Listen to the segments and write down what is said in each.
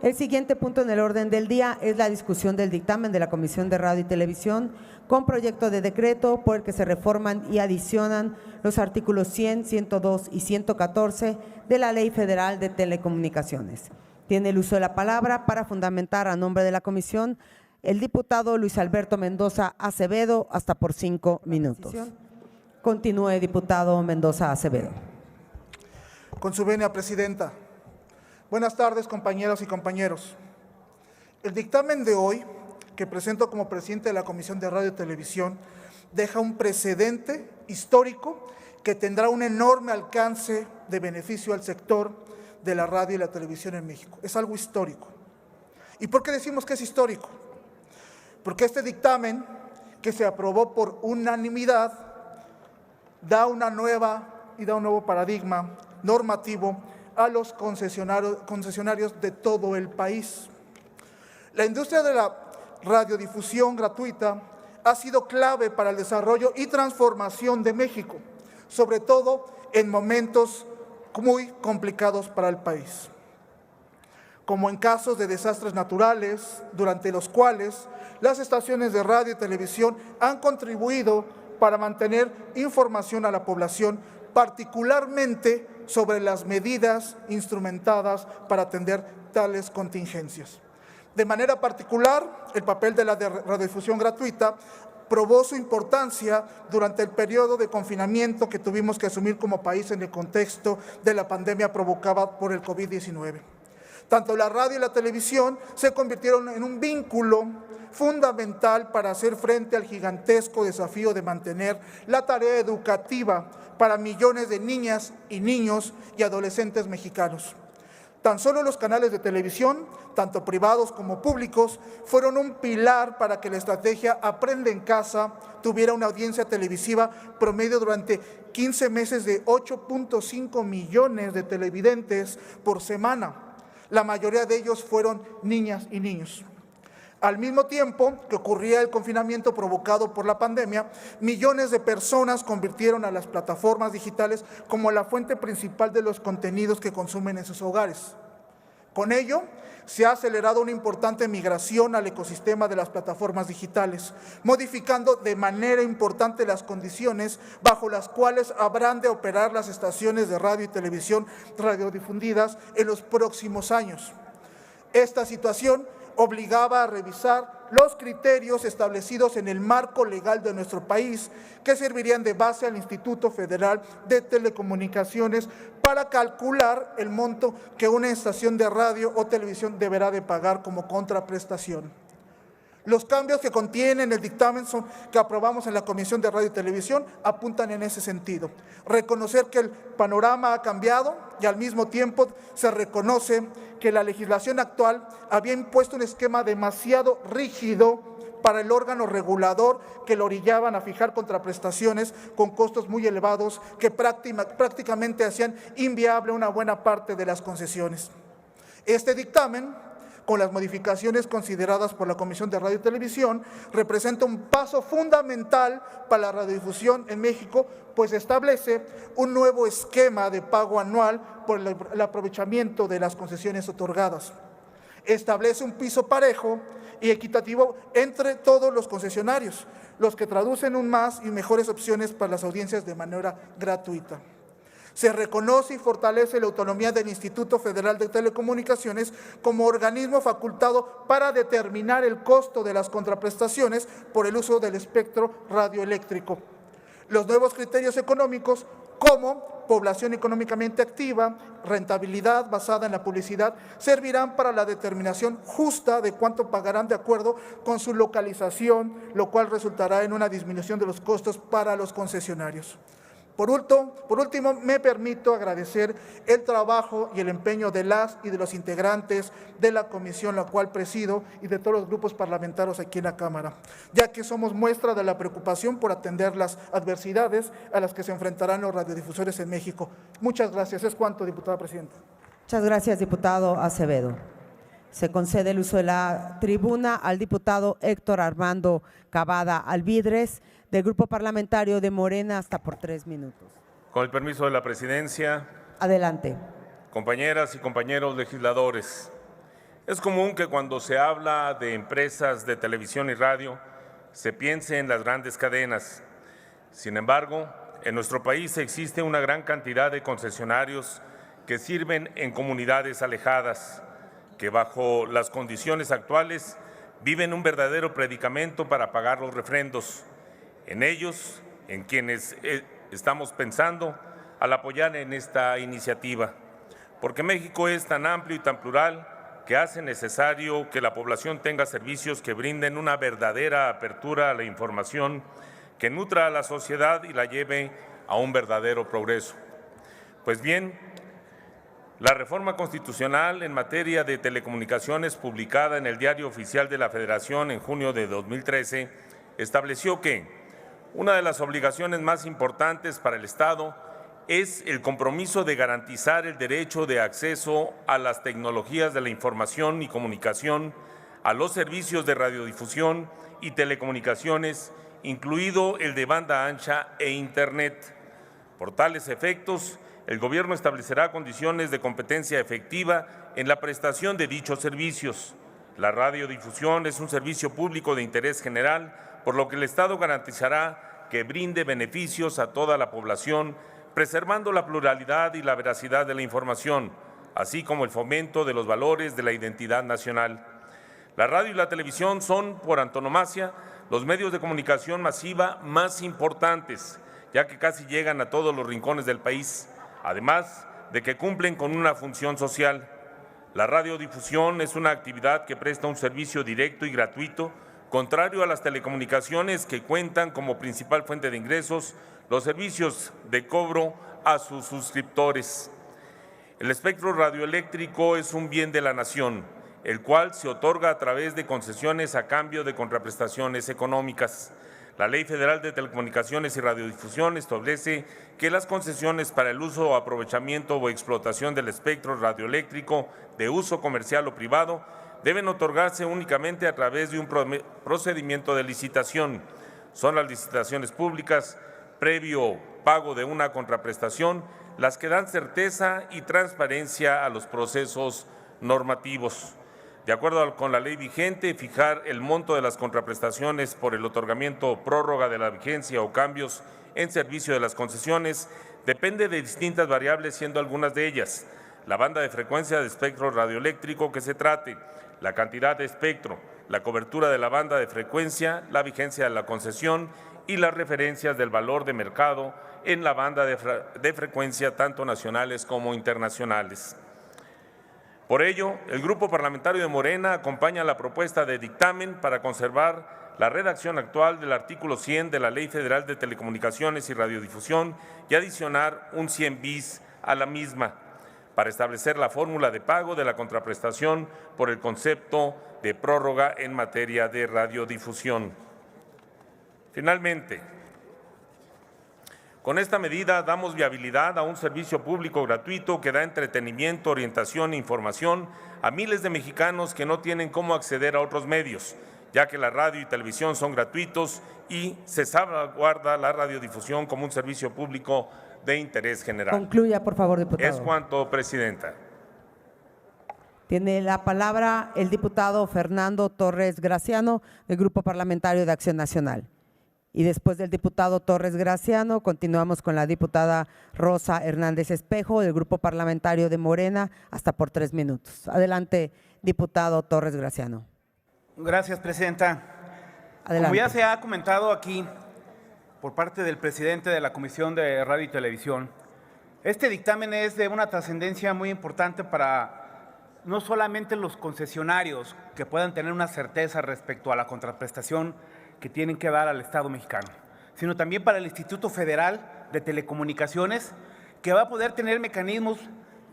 El siguiente punto en el orden del día es la discusión del dictamen de la Comisión de Radio y Televisión con proyecto de decreto por el que se reforman y adicionan los artículos 100, 102 y 114 de la Ley Federal de Telecomunicaciones. Tiene el uso de la palabra para fundamentar a nombre de la comisión el diputado Luis Alberto Mendoza Acevedo, hasta por 5 minutos. Continúe, diputado Mendoza Acevedo. Con su venia, presidenta. Buenas tardes, compañeras y compañeros. El dictamen de hoy, que presento como presidente de la Comisión de Radio y Televisión, deja un precedente histórico que tendrá un enorme alcance de beneficio al sector de la radio y la televisión en México. Es algo histórico. ¿Y por qué decimos que es histórico? Porque este dictamen, que se aprobó por unanimidad, da un nuevo paradigma normativo a los concesionarios de todo el país. La industria de la radiodifusión gratuita ha sido clave para el desarrollo y transformación de México, sobre todo en momentos muy complicados para el país, como en casos de desastres naturales, durante los cuales las estaciones de radio y televisión han contribuido para mantener información a la población, particularmente sobre las medidas instrumentadas para atender tales contingencias. De manera particular, el papel de la radiodifusión gratuita probó su importancia durante el periodo de confinamiento que tuvimos que asumir como país en el contexto de la pandemia provocada por el COVID-19. Tanto la radio y la televisión se convirtieron en un vínculo fundamental para hacer frente al gigantesco desafío de mantener la tarea educativa para millones de niñas y niños y adolescentes mexicanos. Tan solo los canales de televisión, tanto privados como públicos, fueron un pilar para que la estrategia Aprende en Casa tuviera una audiencia televisiva promedio durante 15 meses de 8.5 millones de televidentes por semana. La mayoría de ellos fueron niñas y niños. Al mismo tiempo que ocurría el confinamiento provocado por la pandemia, millones de personas convirtieron a las plataformas digitales como la fuente principal de los contenidos que consumen en sus hogares. Con ello, se ha acelerado una importante migración al ecosistema de las plataformas digitales, modificando de manera importante las condiciones bajo las cuales habrán de operar las estaciones de radio y televisión radiodifundidas en los próximos años. Esta situación obligaba a revisar los criterios establecidos en el marco legal de nuestro país, que servirían de base al Instituto Federal de Telecomunicaciones para calcular el monto que una estación de radio o televisión deberá de pagar como contraprestación. Los cambios que contienen el dictamen que aprobamos en la Comisión de Radio y Televisión apuntan en ese sentido. Reconocer que el panorama ha cambiado y al mismo tiempo se reconoce que la legislación actual había impuesto un esquema demasiado rígido para el órgano regulador que lo orillaban a fijar contraprestaciones con costos muy elevados que prácticamente hacían inviable una buena parte de las concesiones. Este dictamen, con las modificaciones consideradas por la Comisión de Radio y Televisión, representa un paso fundamental para la radiodifusión en México, pues establece un nuevo esquema de pago anual por el aprovechamiento de las concesiones otorgadas. Establece un piso parejo y equitativo entre todos los concesionarios, los que traducen un más y mejores opciones para las audiencias de manera gratuita. Se reconoce y fortalece la autonomía del Instituto Federal de Telecomunicaciones como organismo facultado para determinar el costo de las contraprestaciones por el uso del espectro radioeléctrico. Los nuevos criterios económicos, como población económicamente activa, rentabilidad basada en la publicidad, servirán para la determinación justa de cuánto pagarán de acuerdo con su localización, lo cual resultará en una disminución de los costos para los concesionarios. Por último, me permito agradecer el trabajo y el empeño de las y de los integrantes de la comisión, la cual presido, y de todos los grupos parlamentarios aquí en la Cámara, ya que somos muestra de la preocupación por atender las adversidades a las que se enfrentarán los radiodifusores en México. Muchas gracias. Es cuanto, diputada presidenta. Muchas gracias, diputado Acevedo. Se concede el uso de la tribuna al diputado Héctor Armando Cavada Alvidres, del Grupo Parlamentario de Morena, hasta por 3 minutos. Con el permiso de la presidencia. Adelante. Compañeras y compañeros legisladores, Es común que cuando se habla de empresas de televisión y radio, se piense en las grandes cadenas. Sin embargo, en nuestro país existe una gran cantidad de concesionarios que sirven en comunidades alejadas, que bajo las condiciones actuales viven un verdadero predicamento para pagar los refrendos. En ellos, en quienes estamos pensando al apoyar en esta iniciativa, porque México es tan amplio y tan plural que hace necesario que la población tenga servicios que brinden una verdadera apertura a la información, que nutra a la sociedad y la lleve a un verdadero progreso. Pues bien, la reforma constitucional en materia de telecomunicaciones publicada en el Diario Oficial de la Federación en junio de 2013 estableció que una de las obligaciones más importantes para el Estado es el compromiso de garantizar el derecho de acceso a las tecnologías de la información y comunicación, a los servicios de radiodifusión y telecomunicaciones, incluido el de banda ancha e Internet. Por tales efectos, el Gobierno establecerá condiciones de competencia efectiva en la prestación de dichos servicios. La radiodifusión es un servicio público de interés general, por lo que el Estado garantizará que brinde beneficios a toda la población, preservando la pluralidad y la veracidad de la información, así como el fomento de los valores de la identidad nacional. La radio y la televisión son, por antonomasia, los medios de comunicación masiva más importantes, ya que casi llegan a todos los rincones del país, además de que cumplen con una función social. La radiodifusión es una actividad que presta un servicio directo y gratuito, contrario a las telecomunicaciones que cuentan como principal fuente de ingresos los servicios de cobro a sus suscriptores. El espectro radioeléctrico es un bien de la nación, el cual se otorga a través de concesiones a cambio de contraprestaciones económicas. La Ley Federal de Telecomunicaciones y Radiodifusión establece que las concesiones para el uso, aprovechamiento o explotación del espectro radioeléctrico de uso comercial o privado deben otorgarse únicamente a través de un procedimiento de licitación. Son las licitaciones públicas, previo pago de una contraprestación, las que dan certeza y transparencia a los procesos normativos. De acuerdo con la ley vigente, fijar el monto de las contraprestaciones por el otorgamiento, prórroga de la vigencia o cambios en servicio de las concesiones depende de distintas variables, siendo algunas de ellas la banda de frecuencia de espectro radioeléctrico que se trate, la cantidad de espectro, la cobertura de la banda de frecuencia, la vigencia de la concesión y las referencias del valor de mercado en la banda de frecuencia tanto nacionales como internacionales. Por ello, el Grupo Parlamentario de Morena acompaña la propuesta de dictamen para conservar la redacción actual del artículo 100 de la Ley Federal de Telecomunicaciones y Radiodifusión y adicionar un 100 bis a la misma, para establecer la fórmula de pago de la contraprestación por el concepto de prórroga en materia de radiodifusión. Finalmente, con esta medida damos viabilidad a un servicio público gratuito que da entretenimiento, orientación e información a miles de mexicanos que no tienen cómo acceder a otros medios, ya que la radio y televisión son gratuitos y se salvaguarda la radiodifusión como un servicio público de interés general. Concluya, por favor, diputado. Es cuanto, Presidenta. Tiene la palabra el diputado Fernando Torres Graciano, del Grupo Parlamentario de Acción Nacional. Y después del diputado Torres Graciano, continuamos con la diputada Rosa Hernández Espejo, del Grupo Parlamentario de Morena, hasta por 3 minutos. Adelante, diputado Torres Graciano. Gracias, Presidenta. Adelante. Como ya se ha comentado aquí por parte del presidente de la Comisión de Radio y Televisión, este dictamen es de una trascendencia muy importante para no solamente los concesionarios que puedan tener una certeza respecto a la contraprestación que tienen que dar al Estado mexicano, sino también para el Instituto Federal de Telecomunicaciones, que va a poder tener mecanismos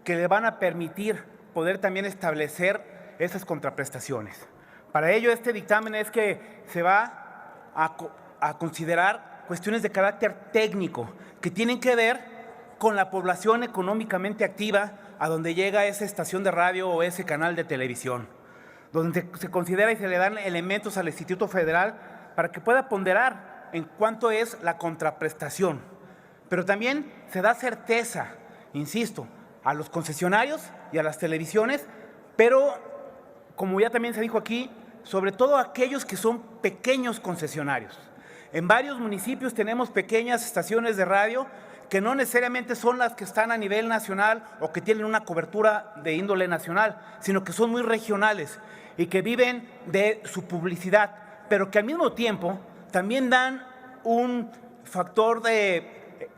que le van a permitir poder también establecer esas contraprestaciones. Para ello, este dictamen es que se va a considerar cuestiones de carácter técnico que tienen que ver con la población económicamente activa a donde llega esa estación de radio o ese canal de televisión, donde se considera y se le dan elementos al Instituto Federal para que pueda ponderar en cuánto es la contraprestación. Pero también se da certeza, insisto, a los concesionarios y a las televisiones, pero como ya también se dijo aquí, sobre todo aquellos que son pequeños concesionarios. En varios municipios tenemos pequeñas estaciones de radio que no necesariamente son las que están a nivel nacional o que tienen una cobertura de índole nacional, sino que son muy regionales y que viven de su publicidad, pero que al mismo tiempo también dan un factor de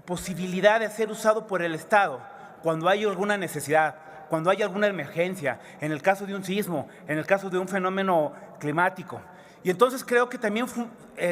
posibilidad de ser usado por el Estado cuando hay alguna necesidad, cuando hay alguna emergencia, en el caso de un sismo, en el caso de un fenómeno climático. Y entonces creo que también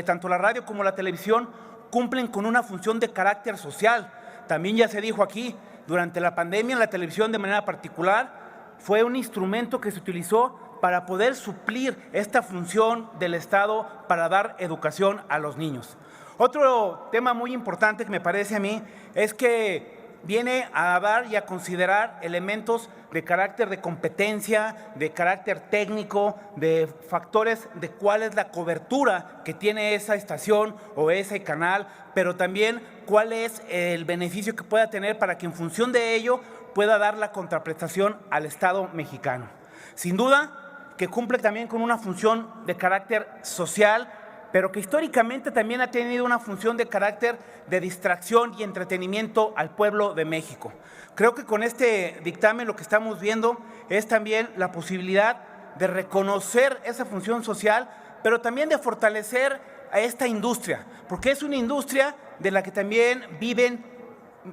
tanto la radio como la televisión cumplen con una función de carácter social. También ya se dijo aquí, durante la pandemia la televisión de manera particular fue un instrumento que se utilizó para poder suplir esta función del Estado para dar educación a los niños. Otro tema muy importante que me parece a mí es que viene a dar y a considerar elementos de carácter de competencia, de carácter técnico, de factores de cuál es la cobertura que tiene esa estación o ese canal, pero también cuál es el beneficio que pueda tener para que en función de ello pueda dar la contraprestación al Estado mexicano. Sin duda que cumple también con una función de carácter social, pero que históricamente también ha tenido una función de carácter de distracción y entretenimiento al pueblo de México. Creo que con este dictamen lo que estamos viendo es también la posibilidad de reconocer esa función social, pero también de fortalecer a esta industria, porque es una industria de la que también viven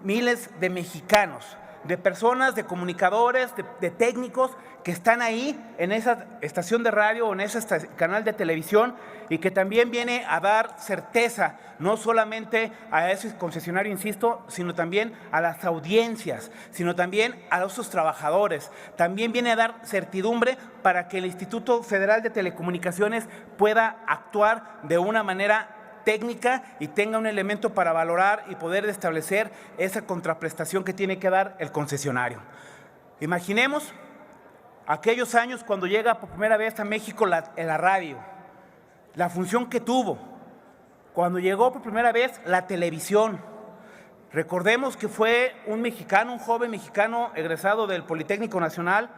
miles de mexicanos, de personas, de comunicadores, de técnicos que están ahí en esa estación de radio o en ese canal de televisión y que también viene a dar certeza, no solamente a ese concesionario, insisto, sino también a las audiencias, sino también a esos trabajadores. También viene a dar certidumbre para que el Instituto Federal de Telecomunicaciones pueda actuar de una manera técnica y tenga un elemento para valorar y poder establecer esa contraprestación que tiene que dar el concesionario. Imaginemos aquellos años cuando llega por primera vez a México la radio, la función que tuvo, cuando llegó por primera vez la televisión. Recordemos que fue un mexicano, un joven mexicano egresado del Politécnico Nacional,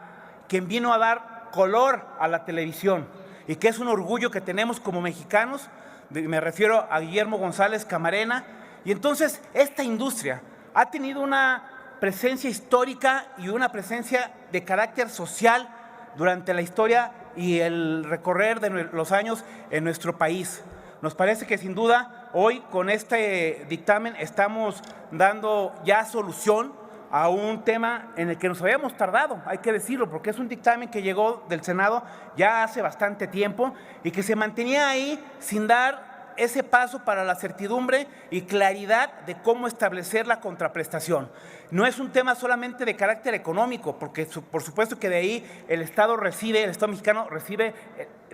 quien vino a dar color a la televisión y que es un orgullo que tenemos como mexicanos. Me refiero a Guillermo González Camarena. Y entonces esta industria ha tenido una presencia histórica y una presencia de carácter social durante la historia y el recorrer de los años en nuestro país. Nos parece que sin duda hoy con este dictamen estamos dando ya solución a un tema en el que nos habíamos tardado, hay que decirlo, porque es un dictamen que llegó del Senado ya hace bastante tiempo y que se mantenía ahí sin dar ese paso para la certidumbre y claridad de cómo establecer la contraprestación. No es un tema solamente de carácter económico, porque por supuesto que de ahí el Estado mexicano recibe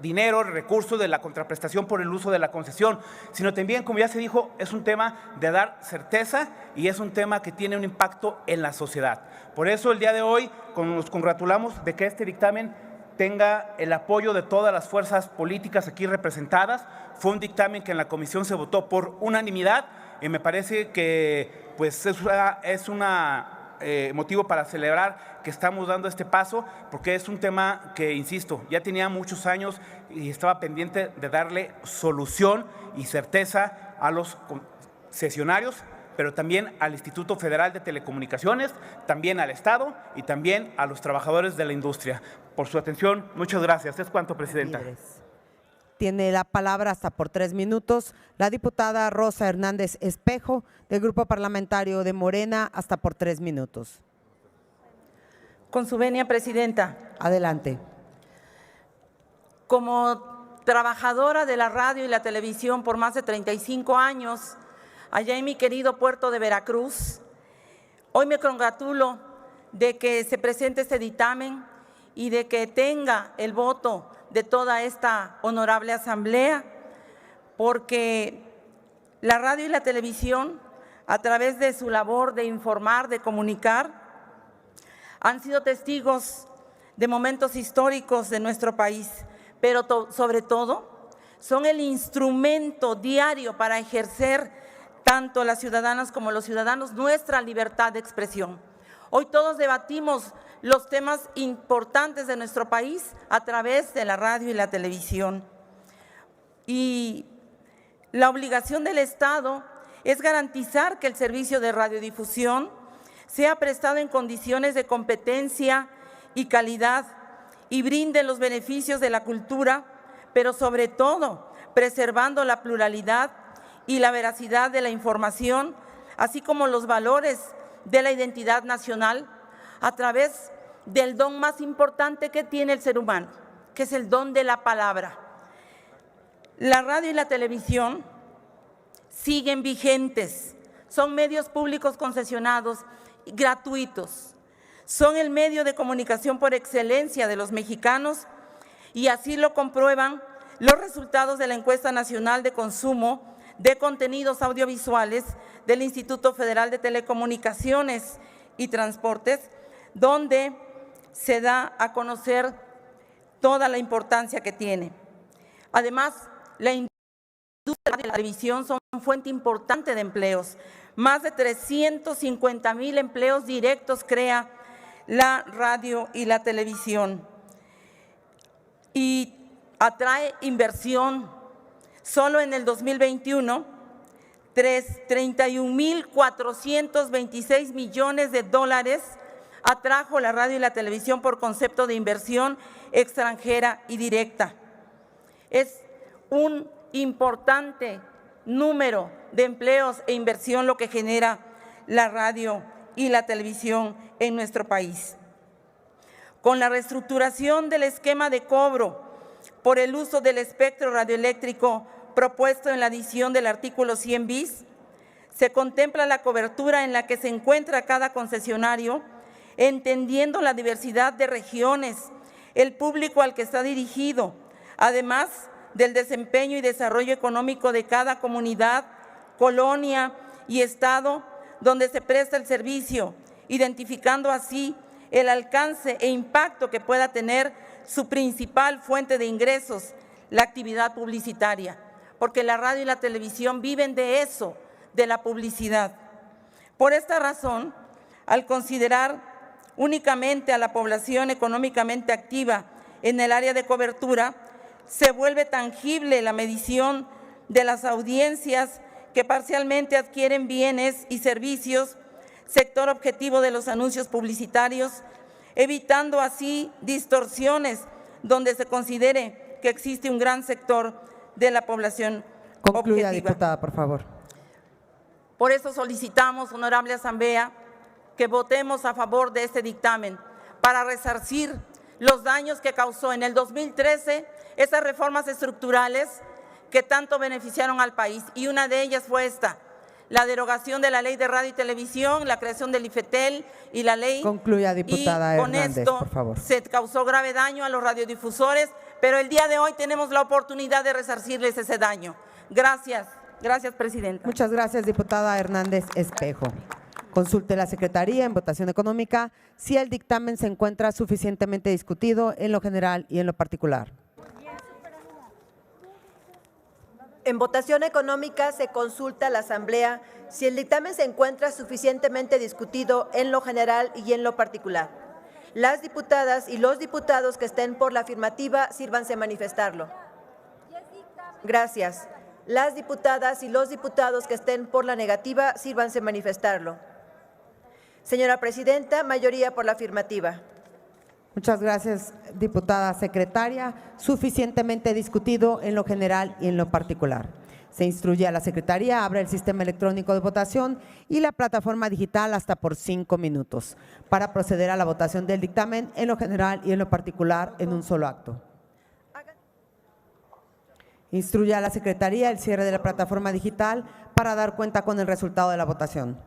dinero, recursos de la contraprestación por el uso de la concesión, sino también, como ya se dijo, es un tema de dar certeza y es un tema que tiene un impacto en la sociedad. Por eso el día de hoy nos congratulamos de que este dictamen tenga el apoyo de todas las fuerzas políticas aquí representadas. Fue un dictamen que en la comisión se votó por unanimidad y me parece que pues, es un motivo para celebrar que estamos dando este paso, porque es un tema que, insisto, ya tenía muchos años y estaba pendiente de darle solución y certeza a los concesionarios, pero también al Instituto Federal de Telecomunicaciones, también al Estado y también a los trabajadores de la industria. Por su atención, muchas gracias. Es cuanto, Presidenta. Tiene la palabra hasta por 3 minutos la diputada Rosa Hernández Espejo, del Grupo Parlamentario de Morena, hasta por 3 minutos. Con su venia, Presidenta. Adelante. Como trabajadora de la radio y la televisión por más de 35 años, allá en mi querido puerto de Veracruz, hoy me congratulo de que se presente este dictamen y de que tenga el voto de toda esta honorable asamblea, porque la radio y la televisión, a través de su labor de informar, de comunicar, han sido testigos de momentos históricos de nuestro país, pero sobre todo son el instrumento diario para ejercer tanto las ciudadanas como los ciudadanos nuestra libertad de expresión. Hoy todos debatimos los temas importantes de nuestro país a través de la radio y la televisión. Y la obligación del Estado es garantizar que el servicio de radiodifusión sea prestado en condiciones de competencia y calidad y brinde los beneficios de la cultura, pero sobre todo preservando la pluralidad y la veracidad de la información, así como los valores de la identidad nacional a través del don más importante que tiene el ser humano, que es el don de la palabra. La radio y la televisión siguen vigentes, son medios públicos concesionados y gratuitos, son el medio de comunicación por excelencia de los mexicanos y así lo comprueban los resultados de la Encuesta Nacional de Consumo de Contenidos Audiovisuales del Instituto Federal de Telecomunicaciones y Transportes, donde se da a conocer toda la importancia que tiene. Además, la industria de la televisión son fuente importante de empleos. Más de 350,000 empleos directos crea la radio y la televisión. Y atrae inversión. Solo en el 2021, 31,426 millones de dólares atrajo la radio y la televisión por concepto de inversión extranjera y directa. Es un importante número de empleos e inversión lo que genera la radio y la televisión en nuestro país. Con la reestructuración del esquema de cobro por el uso del espectro radioeléctrico propuesto en la adición del artículo 100 bis, se contempla la cobertura en la que se encuentra cada concesionario, entendiendo la diversidad de regiones, el público al que está dirigido, además del desempeño y desarrollo económico de cada comunidad, colonia y estado donde se presta el servicio, identificando así el alcance e impacto que pueda tener su principal fuente de ingresos, la actividad publicitaria, porque la radio y la televisión viven de eso, de la publicidad. Por esta razón, al considerar únicamente a la población económicamente activa en el área de cobertura, se vuelve tangible la medición de las audiencias que parcialmente adquieren bienes y servicios, sector objetivo de los anuncios publicitarios, evitando así distorsiones donde se considere que existe un gran sector de la población Concluya, objetiva. diputada, por favor. Por eso solicitamos, honorable Asamblea, que votemos a favor de este dictamen para resarcir los daños que causó en el 2013 esas reformas estructurales que tanto beneficiaron al país. Y una de ellas fue esta, la derogación de la Ley de Radio y Televisión, la creación del IFETEL y la ley. Concluya, diputada y con Hernández, esto por favor. se causó grave daño a los radiodifusores, pero el día de hoy tenemos la oportunidad de resarcirles ese daño. Gracias. Gracias, presidenta. Muchas gracias, diputada Hernández Espejo. Consulte la Secretaría en votación económica si el dictamen se encuentra suficientemente discutido en lo general y en lo particular. En votación económica se consulta a la Asamblea si el dictamen se encuentra suficientemente discutido en lo general y en lo particular. Las diputadas y los diputados que estén por la afirmativa, sírvanse manifestarlo. Gracias. Las diputadas y los diputados que estén por la negativa, sírvanse manifestarlo. Señora Presidenta, mayoría por la afirmativa. Muchas gracias, diputada secretaria. Suficientemente discutido en lo general y en lo particular. Se instruye a la Secretaría, abra el sistema electrónico de votación y la plataforma digital hasta por 5 minutos para proceder a la votación del dictamen en lo general y en lo particular en un solo acto. Instruye a la Secretaría el cierre de la plataforma digital para dar cuenta con el resultado de la votación.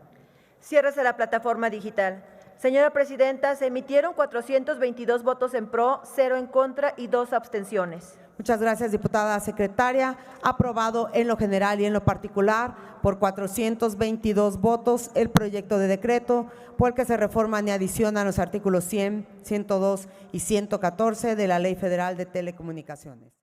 Ciérrese la plataforma digital. Señora Presidenta, se emitieron 422 votos en pro, 0 en contra y 2 abstenciones. Muchas gracias, diputada secretaria. Aprobado en lo general y en lo particular por 422 votos el proyecto de decreto por el que se reforman y adicionan los artículos 100, 102 y 114 de la Ley Federal de Telecomunicaciones.